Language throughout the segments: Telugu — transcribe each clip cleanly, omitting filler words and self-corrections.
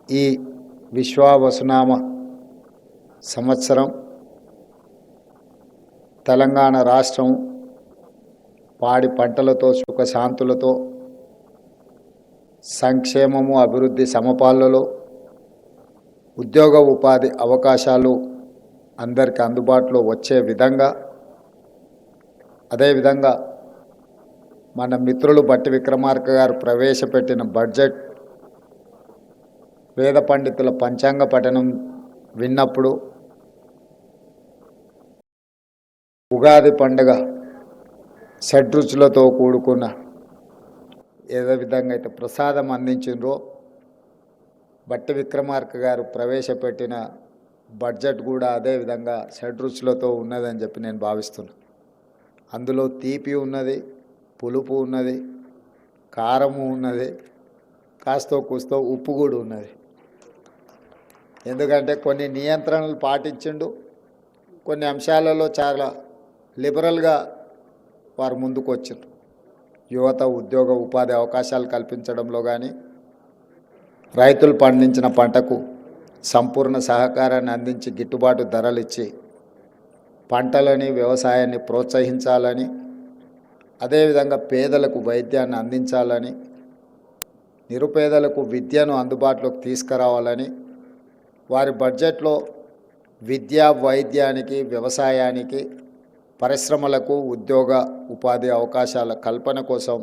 ఈ విశ్వావసునామ సంవత్సరం తెలంగాణ రాష్ట్రం పాడి పంటలతో సుఖశాంతులతో సంక్షేమము అభివృద్ధి సమపాలలో ఉద్యోగ ఉపాధి అవకాశాలు అందరికీ అందుబాటులో వచ్చే విధంగా అదేవిధంగా మన మిత్రులు బట్టి విక్రమార్క గారు ప్రవేశపెట్టిన బడ్జెట్ వేద పండితుల పంచాంగ పఠనం విన్నప్పుడు ఉగాది పండుగ షడ్రుచులతో కూడుకున్న ఏదో విధంగా అయితే ప్రసాదం అందించిండ్రో బట్టి విక్రమార్క గారు ప్రవేశపెట్టిన బడ్జెట్ కూడా అదేవిధంగా షడ్రుచులతో ఉన్నదని చెప్పి నేను భావిస్తున్నాను. అందులో తీపి ఉన్నది, పులుపు ఉన్నది, కారము ఉన్నది, కాస్తో కూస్తో ఉప్పు కూడా ఉన్నది. ఎందుకంటే కొన్ని నియంత్రణలు పాటించిండు, కొన్ని అంశాలలో చాలా లిబరల్గా వారు ముందుకు వచ్చిండ్రు. యువత ఉద్యోగ ఉపాధి అవకాశాలు కల్పించడంలో కానీ, రైతులు పండించిన పంటకు సంపూర్ణ సహకారాన్ని అందించి గిట్టుబాటు ధరలు ఇచ్చి పంటలని వ్యవసాయాన్ని ప్రోత్సహించాలని, అదేవిధంగా పేదలకు వైద్యాన్ని అందించాలని, నిరుపేదలకు విద్యను అందుబాటులోకి తీసుకురావాలని వారి బడ్జెట్లో విద్య వైద్యానికి వ్యవసాయానికి పరిశ్రమలకు ఉద్యోగ ఉపాధి అవకాశాల కల్పన కోసం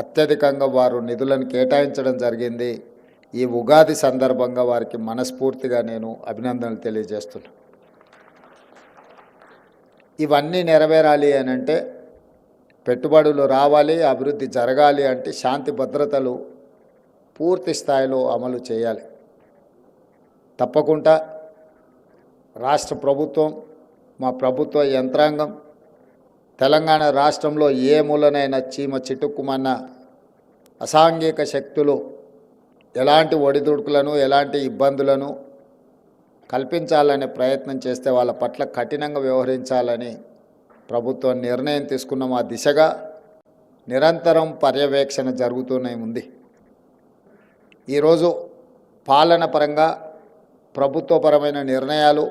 అత్యధికంగా వారు నిధులను కేటాయించడం జరిగింది. ఈ ఉగాది సందర్భంగా వారికి మనస్ఫూర్తిగా నేను అభినందనలు తెలియజేస్తున్నాను. ఇవన్నీ నెరవేరాలి అని అంటే పెట్టుబడులు రావాలి, అభివృద్ధి జరగాలి అంటే శాంతి భద్రతలు పూర్తి స్థాయిలో అమలు చేయాలి. తప్పకుండా రాష్ట్ర ప్రభుత్వం, మా ప్రభుత్వ యంత్రాంగం తెలంగాణ రాష్ట్రంలో ఏ మూలనైనా చీమ చిటుక్కుమన్న అసాంఘిక శక్తులు ఎలాంటి ఒడిదుడుకులను ఎలాంటి ఇబ్బందులను కల్పించాలనే ప్రయత్నం చేస్తే వాళ్ళ పట్ల కఠినంగా వ్యవహరించాలని ప్రభుత్వం నిర్ణయం తీసుకున్న ఆ దిశగా నిరంతరం పర్యవేక్షణ జరుగుతూనే ఉంది. ఈరోజు పాలన పరంగా ప్రభుత్వపరమైన నిర్ణయాలు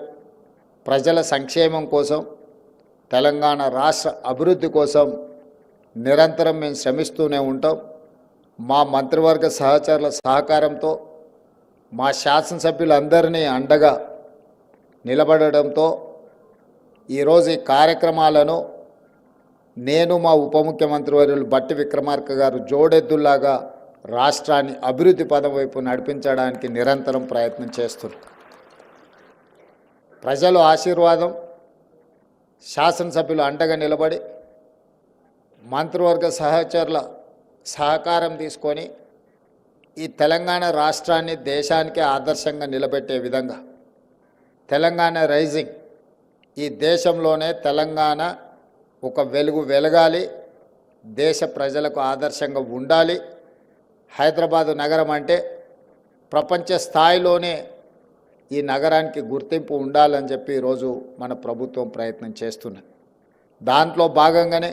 ప్రజల సంక్షేమం కోసం, తెలంగాణ రాష్ట్ర అభివృద్ధి కోసం నిరంతరం మేము శ్రమిస్తూనే ఉంటాం. మా మంత్రివర్గ సహచరుల సహకారంతో, మా శాసనసభ్యులందరినీ అండగా నిలబడడంతో ఈరోజు ఈ కార్యక్రమాలను నేను మా ఉప ముఖ్యమంత్రి వర్యులు బట్టి విక్రమార్క గారు జోడెద్దుల్లాగా రాష్ట్రాన్ని అభివృద్ధి పదం వైపు నడిపించడానికి నిరంతరం ప్రయత్నం చేస్తున్నాం. ప్రజల ఆశీర్వాదం, శాసనసభ్యులు అండగా నిలబడి మంత్రివర్గ సహచరుల సహకారం తీసుకొని ఈ తెలంగాణ రాష్ట్రాన్ని దేశానికి ఆదర్శంగా నిలబెట్టే విధంగా తెలంగాణ రైజింగ్, ఈ దేశంలోనే తెలంగాణ ఒక వెలుగు వెలగాలి, దేశ ప్రజలకు ఆదర్శంగా ఉండాలి. హైదరాబాదు నగరం అంటే ప్రపంచ స్థాయిలోనే ఈ నగరానికి గుర్తింపు ఉండాలని చెప్పి ఈరోజు మన ప్రభుత్వం ప్రయత్నం చేస్తున్నది. దాంట్లో భాగంగానే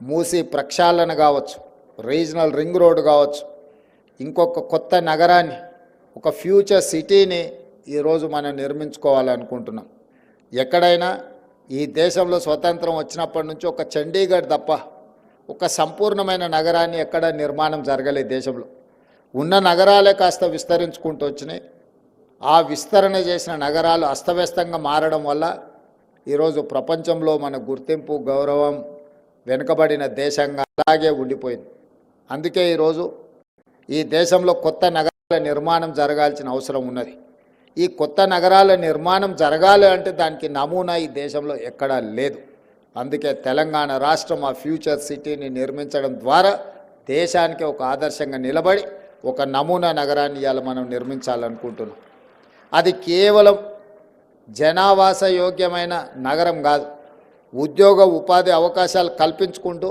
మూసీ ప్రక్షాళన కావచ్చు, రీజనల్ రింగ్ రోడ్ కావచ్చు, ఇంకొక కొత్త నగరాన్ని, ఒక ఫ్యూచర్ సిటీని ఈరోజు మనం నిర్మించుకోవాలనుకుంటున్నాం. ఎక్కడైనా ఈ దేశంలో స్వతంత్రం వచ్చినప్పటి నుంచి ఒక చండీగఢ్ తప్ప ఒక సంపూర్ణమైన నగరాన్ని ఎక్కడ నిర్మాణం జరగలేదు. దేశంలో ఉన్న నగరాలే కాస్త విస్తరించుకుంటూ వచ్చినాయి. ఆ విస్తరణ చేసిన నగరాలు అస్తవ్యస్తంగా మారడం వల్ల ఈరోజు ప్రపంచంలో మన గుర్తింపు, గౌరవం వెనుకబడిన దేశంగా అలాగే ఉండిపోయింది. అందుకే ఈరోజు ఈ దేశంలో కొత్త నగరాల నిర్మాణం జరగాల్సిన అవసరం ఉన్నది. ఈ కొత్త నగరాల నిర్మాణం జరగాలి అంటే దానికి నమూనా ఈ దేశంలో ఎక్కడా లేదు. అందుకే తెలంగాణ రాష్ట్రం ఆ ఫ్యూచర్ సిటీని నిర్మించడం ద్వారా దేశానికి ఒక ఆదర్శంగా నిలబడి ఒక నమూనా నగరాన్ని ఇవాళ మనం నిర్మించాలనుకుంటున్నాం. అది కేవలం జనావాస యోగ్యమైన నగరం కాదు, ఉద్యోగ ఉపాధి అవకాశాలు కల్పించుకుంటూ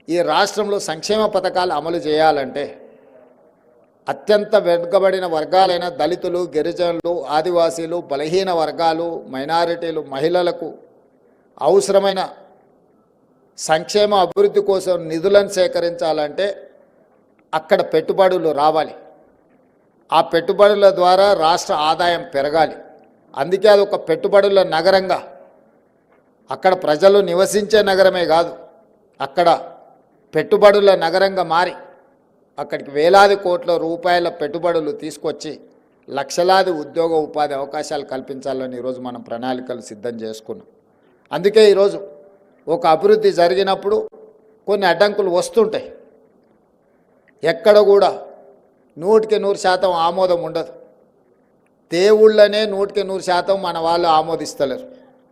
ఈ రాష్ట్రంలో సంక్షేమ పథకాలు అమలు చేయాలంటే అత్యంత వెనుకబడిన వర్గాలైన దళితులు, గిరిజనులు, ఆదివాసీలు, బలహీన వర్గాలు, మైనారిటీలు, మహిళలకు అవసరమైన సంక్షేమ అభివృద్ధి కోసం నిధులను సేకరించాలంటే అక్కడ పెట్టుబడులు రావాలి. ఆ పెట్టుబడుల ద్వారా రాష్ట్ర ఆదాయం పెరగాలి. అందుకే అది ఒక పెట్టుబడుల నగరంగా, అక్కడ ప్రజలు నివసించే నగరమే కాదు, అక్కడ పెట్టుబడుల నగరంగా మారి అక్కడికి వేలాది కోట్ల రూపాయల పెట్టుబడులు తీసుకొచ్చి లక్షలాది ఉద్యోగ ఉపాధి అవకాశాలు కల్పించాలని ఈరోజు మనం ప్రణాళికలు సిద్ధం చేసుకున్నాం. అందుకే ఈరోజు ఒక అభివృద్ధి జరిగినప్పుడు కొన్ని అడ్డంకులు వస్తుంటాయి. ఎక్కడ కూడా 100% ఆమోదం ఉండదు. దేవుళ్ళనే 100% మన వాళ్ళు ఆమోదిస్తలేరు.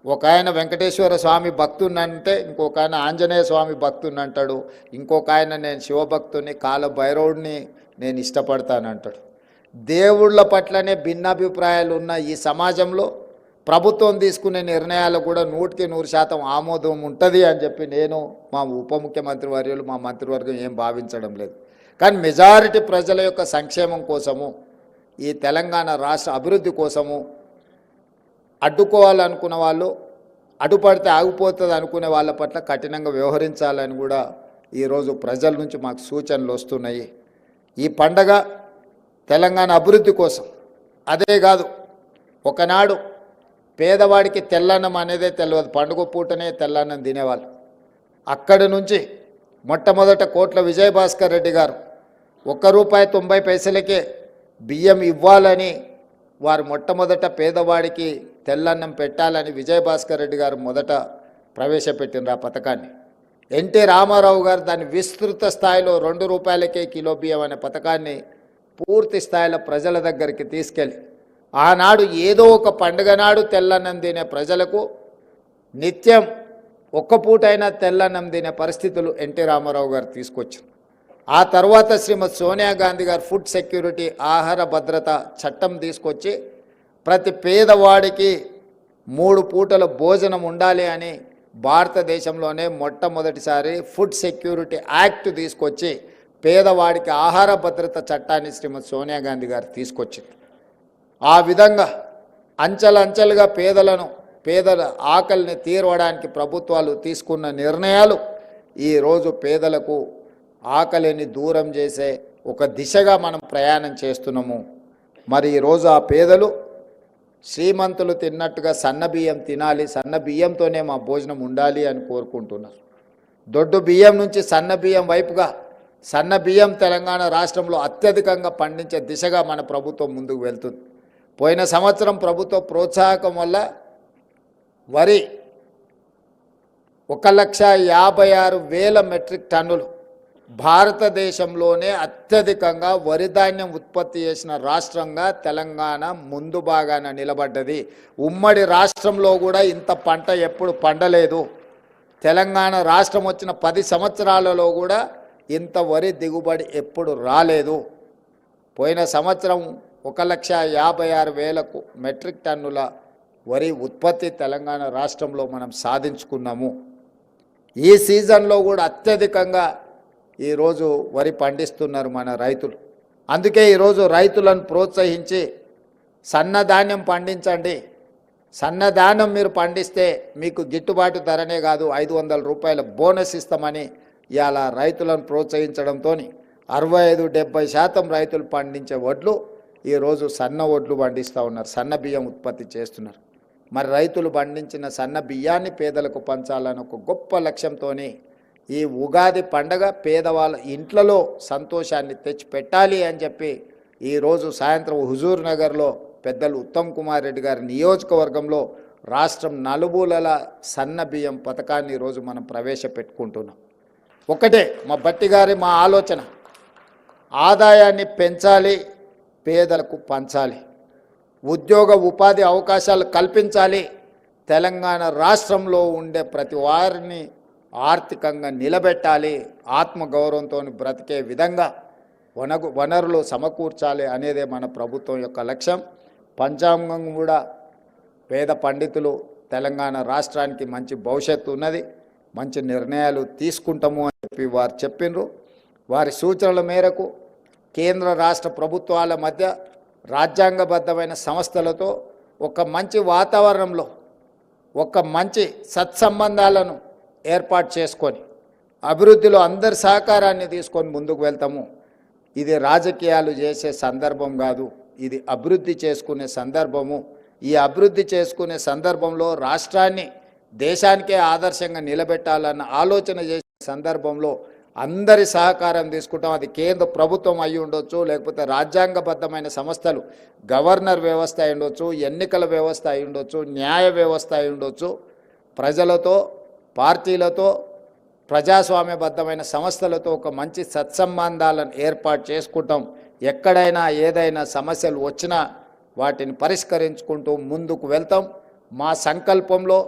ఒక ఆయన వెంకటేశ్వర స్వామి భక్తున్నంటే ఇంకొక ఆయన ఆంజనేయ స్వామి భక్తుని అంటాడు, ఇంకొక ఆయన నేను శివభక్తుని కాల భైరవుడిని నేను ఇష్టపడతానంటాడు. దేవుళ్ళ పట్లనే భిన్నాభిప్రాయాలు ఉన్న ఈ సమాజంలో ప్రభుత్వం తీసుకునే నిర్ణయాలు కూడా 100% ఆమోదం ఉంటుంది అని చెప్పి నేను, మా ఉప ముఖ్యమంత్రి వర్యులు, మా మంత్రివర్గం ఏం భావించడం లేదు. కానీ మెజారిటీ ప్రజల యొక్క సంక్షేమం కోసము, ఈ తెలంగాణ రాష్ట్ర అభివృద్ధి కోసము అడ్డుకోవాలనుకున్న వాళ్ళు, అడ్డుపడితే ఆగిపోతుంది అనుకునే వాళ్ళ పట్ల కఠినంగా వ్యవహరించాలని కూడా ఈరోజు ప్రజల నుంచి మాకు సూచనలు వస్తున్నాయి. ఈ పండగ తెలంగాణ అభివృద్ధి కోసం. అదే కాదు, ఒకనాడు పేదవాడికి తెల్లన్నం అనేదే తెలియదు, పండుగ పూటనే తెల్లన్నం తినేవాళ్ళు. అక్కడి నుంచి మొట్టమొదట కోట్ల విజయభాస్కర్ రెడ్డి గారు ₹1.90 బియ్యం ఇవ్వాలని వారు మొట్టమొదట పేదవాడికి తెల్లన్నం పెట్టాలని విజయభాస్కర్ రెడ్డి గారు మొదట ప్రవేశపెట్టినారు ఆ పథకాన్ని. ఎన్టీ రామారావు గారు దాన్ని విస్తృత స్థాయిలో ₹2 కిలో బియ్యం అనే పథకాన్ని పూర్తి స్థాయిలో ప్రజల దగ్గరికి తీసుకెళ్ళి, ఆనాడు ఏదో ఒక పండుగ నాడు తెల్లన్నం తినే ప్రజలకు నిత్యం ఒక్క పూటైనా తెల్లన్నం తినే పరిస్థితులు ఎన్టీ రామారావు గారు తీసుకొచ్చారు. ఆ తర్వాత శ్రీమతి సోనియా గాంధీ గారు ఫుడ్ సెక్యూరిటీ, ఆహార భద్రత చట్టం తీసుకొచ్చి ప్రతి పేదవాడికి 3 పూటల భోజనం ఉండాలి అని భారతదేశంలోనే మొట్టమొదటిసారి ఫుడ్ సెక్యూరిటీ యాక్ట్ తీసుకొచ్చి పేదవాడికి ఆహార భద్రత చట్టాన్ని శ్రీమతి సోనియా గాంధీ గారు తీసుకొచ్చింది. ఆ విధంగా అంచెలంచెలుగా పేదల ఆకలిని తీర్చడానికి ప్రభుత్వాలు తీసుకున్న నిర్ణయాలు ఈరోజు పేదలకు ఆకలిని దూరం చేసే ఒక దిశగా మనం ప్రయాణం చేస్తున్నాము. మరి ఈరోజు ఆ పేదలు శ్రీమంతులు తిన్నట్టుగా సన్న బియ్యం తినాలి, సన్న బియ్యంతోనే మా భోజనం ఉండాలి అని కోరుకుంటున్నారు. దొడ్డు బియ్యం నుంచి సన్న బియ్యం వైపుగా, సన్న బియ్యం తెలంగాణ రాష్ట్రంలో అత్యధికంగా పండించే దిశగా మన ప్రభుత్వం ముందుకు వెళ్తుంది. పోయిన సంవత్సరం ప్రభుత్వ ప్రోత్సాహకం వల్ల వరి 1,56,000 మెట్రిక్ టన్నులు, భారతదేశంలోనే అత్యధికంగా వరి ధాన్యం ఉత్పత్తి చేసిన రాష్ట్రంగా తెలంగాణ ముందు భాగాన నిలబడ్డది. ఉమ్మడి రాష్ట్రంలో కూడా ఇంత పంట ఎప్పుడు పండలేదు. తెలంగాణ రాష్ట్రం వచ్చిన 10 సంవత్సరాలలో కూడా ఇంత వరి దిగుబడి ఎప్పుడు రాలేదు. పోయిన సంవత్సరం 1,56,000 మెట్రిక్ టన్నుల వరి ఉత్పత్తి తెలంగాణ రాష్ట్రంలో మనం సాధించుకున్నాము. ఈ సీజన్లో కూడా అత్యధికంగా ఈరోజు వరి పండిస్తున్నారు మన రైతులు. అందుకే ఈరోజు రైతులను ప్రోత్సహించి సన్నధాన్యం పండించండి, సన్నధాన్యం మీరు పండిస్తే మీకు గిట్టుబాటు ధరనే కాదు ₹500 బోనస్ ఇస్తామని ఇవాళ రైతులను ప్రోత్సహించడంతో 65-70% రైతులు పండించే వడ్లు ఈరోజు సన్న వడ్లు పండిస్తూ ఉన్నారు, సన్న బియ్యం ఉత్పత్తి చేస్తున్నారు. మరి రైతులు పండించిన సన్న బియ్యాన్ని పేదలకు పంచాలని ఒక గొప్ప లక్ష్యంతో ఈ ఉగాది పండగ పేదవాళ్ళ ఇంట్లలో సంతోషాన్ని తెచ్చి పెట్టాలి అని చెప్పి ఈరోజు సాయంత్రం హుజూర్ నగర్లో పెద్దలు ఉత్తమ్ కుమార్ రెడ్డి గారి నియోజకవర్గంలో రాష్ట్రం నలుమూలల సన్న బియ్యం పథకాన్ని ఈరోజు మనం ప్రవేశపెట్టుకుంటున్నాం. ఒకటే మా ఆలోచన, ఆదాయాన్ని పెంచాలి, పేదలకు పంచాలి, ఉద్యోగ ఉపాధి అవకాశాలు కల్పించాలి, తెలంగాణ రాష్ట్రంలో ఉండే ప్రతి వారిని ఆర్థికంగా నిలబెట్టాలి, ఆత్మగౌరవంతో బ్రతికే విధంగా వనరులు సమకూర్చాలి అనేదే మన ప్రభుత్వం యొక్క లక్ష్యం. పంచాంగం కూడా పేద పండితులు తెలంగాణ రాష్ట్రానికి మంచి భవిష్యత్తు ఉన్నది, మంచి నిర్ణయాలు తీసుకుంటాము అని చెప్పి వారు చెప్పినారు. వారి సూచనల మేరకు కేంద్ర రాష్ట్ర ప్రభుత్వాల మధ్య రాజ్యాంగబద్ధమైన సంస్థలతో ఒక మంచి వాతావరణంలో ఒక మంచి సత్సంబంధాలను ఏర్పాటు చేసుకొని అభివృద్ధిలో అందరి సహకారాన్ని తీసుకొని ముందుకు వెళ్తాము. ఇది రాజకీయాలు చేసే సందర్భం కాదు, ఇది అభివృద్ధి చేసుకునే సందర్భము. ఈ అభివృద్ధి చేసుకునే సందర్భంలో రాష్ట్రాన్ని దేశానికే ఆదర్శంగా నిలబెట్టాలన్న ఆలోచన చేసే సందర్భంలో అందరి సహకారం తీసుకుంటాం. అది కేంద్ర ప్రభుత్వం అయి ఉండొచ్చు, లేకపోతే రాజ్యాంగబద్ధమైన సంస్థలు, గవర్నర్ వ్యవస్థ అయి ఉండొచ్చు, ఎన్నికల వ్యవస్థ అయి ఉండొచ్చు, న్యాయ వ్యవస్థ అయి ఉండొచ్చు. ప్రజలతో, పార్టీలతో, ప్రజాస్వామ్యబద్ధమైన సంస్థలతో ఒక మంచి సత్సంబంధాలను ఏర్పాటు చేసుకుంటాం. ఎక్కడైనా ఏదైనా సమస్యలు వచ్చినా వాటిని పరిష్కరించుకుంటూ ముందుకు వెళ్తాం. మా సంకల్పంలో,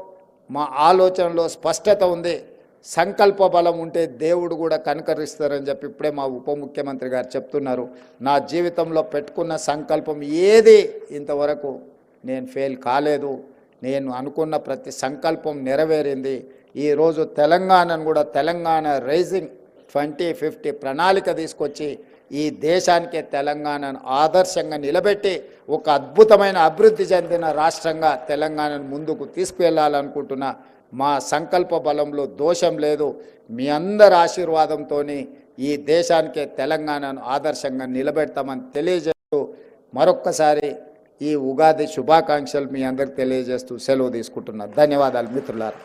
మా ఆలోచనలో స్పష్టత ఉంది. సంకల్ప బలం ఉంటే దేవుడు కూడా కనుకరిస్తారని చెప్పి ఇప్పుడే మా ఉప ముఖ్యమంత్రి గారు చెప్తున్నారు. నా జీవితంలో పెట్టుకున్న సంకల్పం ఏది ఇంతవరకు నేను ఫెయిల్ కాలేదు. నేను అనుకున్న ప్రతి సంకల్పం నెరవేరింది. ఈరోజు తెలంగాణను కూడా తెలంగాణ రైజింగ్ 2050 ప్రణాళిక తీసుకొచ్చి ఈ దేశానికే తెలంగాణను ఆదర్శంగా నిలబెట్టి ఒక అద్భుతమైన అభివృద్ధి చెందిన రాష్ట్రంగా తెలంగాణను ముందుకు తీసుకువెళ్ళాలనుకుంటున్నా. మా సంకల్ప బలంలో దోషం లేదు. మీ అందరి ఆశీర్వాదంతో ఈ దేశానికే తెలంగాణను ఆదర్శంగా నిలబెడతామని తెలియజేస్తూ మరొక్కసారి ఈ ఉగాది శుభాకాంక్షలు మీ అందరికి తెలియజేస్తూ సెలవు తీసుకుంటున్నా. ధన్యవాదాలు మిత్రులారా.